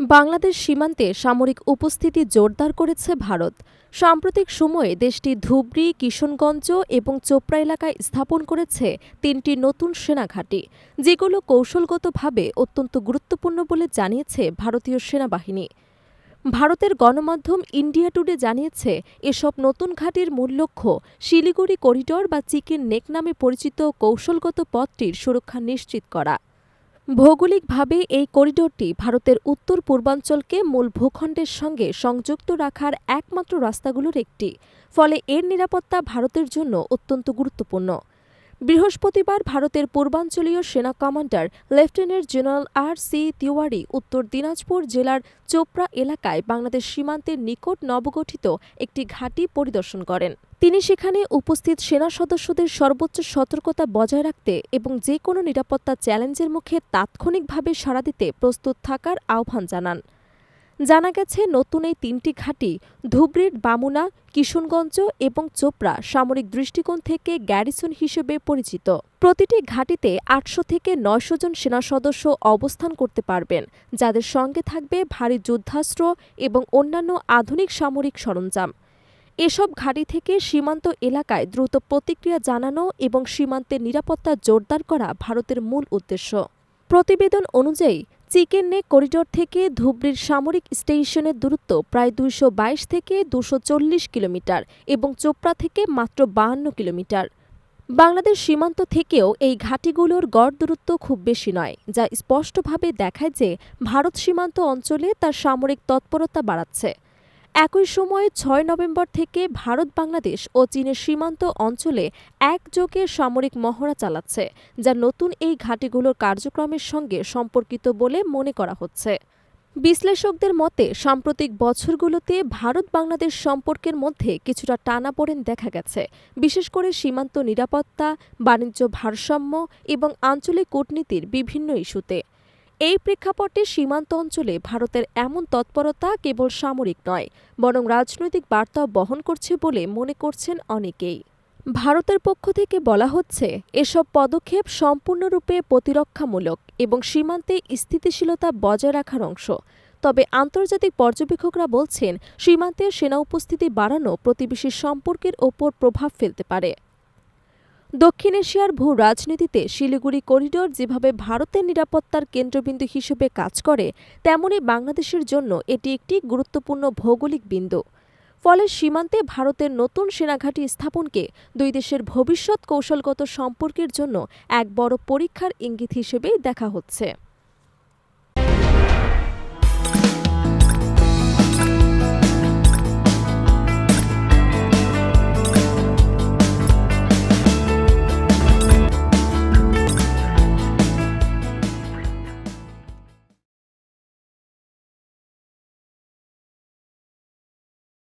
বাংলাদেশ সীমান্তে সামরিক উপস্থিতি জোরদার করেছে ভারত। সাম্প্রতিক সময়ে দেশটি ধুবড়ী, কিশনগঞ্জ এবং চোপড়া এলাকায় স্থাপন করেছে ৩টি নতুন সেনাঘাঁটি, যেগুলো কৌশলগতভাবে অত্যন্ত গুরুত্বপূর্ণ বলে জানিয়েছে ভারতীয় সেনাবাহিনী। ভারতের গণমাধ্যম ইন্ডিয়া টুডে জানিয়েছে, এসব নতুন ঘাঁটির মূল লক্ষ্য শিলিগুড়ি করিডর বা চিকেন নেক নামে পরিচিত কৌশলগত পথটির সুরক্ষা নিশ্চিত করা। ভৌগোলিকভাবে এই করিডোরটি ভারতের উত্তর পূর্বাঞ্চলকে মূল ভূখণ্ডের সঙ্গে সংযুক্ত রাখার একমাত্র রাস্তাগুলোর একটি, ফলে এর নিরাপত্তা ভারতের জন্য অত্যন্ত গুরুত্বপূর্ণ। বৃহস্পতিবার ভারতের পূর্বাঞ্চলীয় সেনা commander lieutenant general R C. Tiwari উত্তর দিনাজপুর জেলার চোপড়া এলাকায় বাংলাদেশ সীমান্তের নিকট নবগঠিত একটি ঘাঁটি পরিদর্শন করেন। তিনি সেখানে উপস্থিত সেনা সদস্যদের সর্বোচ্চ সতর্কতা বজায় রাখতে এবং যে কোনো নিরাপত্তা চ্যালেঞ্জের মুখে তাৎক্ষণিকভাবে সাড়া দিতে প্রস্তুত থাকার আহ্বান জানান। জানা গেছে, নতুন এই ৩টি ঘাঁটি ধুবড়ীর বামুনা, কিশনগঞ্জ এবং চোপড়া সামরিক দৃষ্টিকোণ থেকে গ্যারিসন হিসেবে পরিচিত। প্রতিটি ঘাঁটিতে ৮০০ থেকে ৯০০ জন সেনা সদস্য অবস্থান করতে পারবেন, যাদের সঙ্গে থাকবে ভারী যুদ্ধাস্ত্র এবং অন্যান্য আধুনিক সামরিক সরঞ্জাম। এসব ঘাঁটি থেকে সীমান্ত এলাকায় দ্রুত প্রতিক্রিয়া জানানো এবং সীমান্তের নিরাপত্তা জোরদার করা ভারতের মূল উদ্দেশ্য। প্রতিবেদন অনুযায়ী, চিকেন নেক করিডর থেকে ধুবড়ীর সামরিক স্টেশনের দূরত্ব প্রায় ২২২ থেকে ২৪০ কিলোমিটার এবং চোপড়া থেকে মাত্র ৫২ কিলোমিটার। বাংলাদেশ সীমান্ত থেকেও এই ঘাঁটিগুলোর গড় দূরত্ব খুব বেশি নয়, যা স্পষ্টভাবে দেখায় যে ভারত সীমান্ত অঞ্চলে তার সামরিক তৎপরতা বাড়াচ্ছে। একই সময়ে ৬ নভেম্বর থেকে ভারত বাংলাদেশ ও চীনের সীমান্ত অঞ্চলে একযোগে সামরিক মহড়া চালাচ্ছে, যা নতুন এই ঘাঁটিগুলোর কার্যক্রমের সঙ্গে সম্পর্কিত বলে মনে করা হচ্ছে। বিশ্লেষকদের মতে, সাম্প্রতিক বছরগুলোতে ভারত বাংলাদেশ সম্পর্কের মধ্যে কিছুটা টানাপোড়েন দেখা গেছে, বিশেষ করে সীমান্ত নিরাপত্তা, বাণিজ্য ভারসাম্য এবং আঞ্চলিক কূটনীতির বিভিন্ন ইস্যুতে। এই প্রেক্ষাপটে সীমান্ত অঞ্চলে ভারতের এমন তৎপরতা কেবল সামরিক নয়, বরং রাজনৈতিক বার্তাও বহন করছে বলে মনে করছেন অনেকেই। ভারতের পক্ষ থেকে বলা হচ্ছে, এসব পদক্ষেপ সম্পূর্ণরূপে প্রতিরক্ষামূলক এবং সীমান্তে স্থিতিশীলতা বজায় রাখার অংশ। তবে আন্তর্জাতিক পর্যবেক্ষকরা বলছেন, সীমান্তে সেনা উপস্থিতি বাড়ানো প্রতিবেশী সম্পর্কের ওপর প্রভাব ফেলতে পারে। দক্ষিণ এশিয়ার ভূ রাজনীতিতে শিলিগুড়ি করিডর যেভাবে ভারতের নিরাপত্তার কেন্দ্রবিন্দু হিসেবে কাজ করে, তেমনি বাংলাদেশের জন্য এটি একটি গুরুত্বপূর্ণ ভৌগোলিক বিন্দু। ফলে সীমান্তে ভারতের নতুন সেনাঘাঁটি স্থাপনকে দুই দেশের ভবিষ্যৎ কৌশলগত সম্পর্কের জন্য এক বড় পরীক্ষার ইঙ্গিত হিসেবেই দেখা হচ্ছে।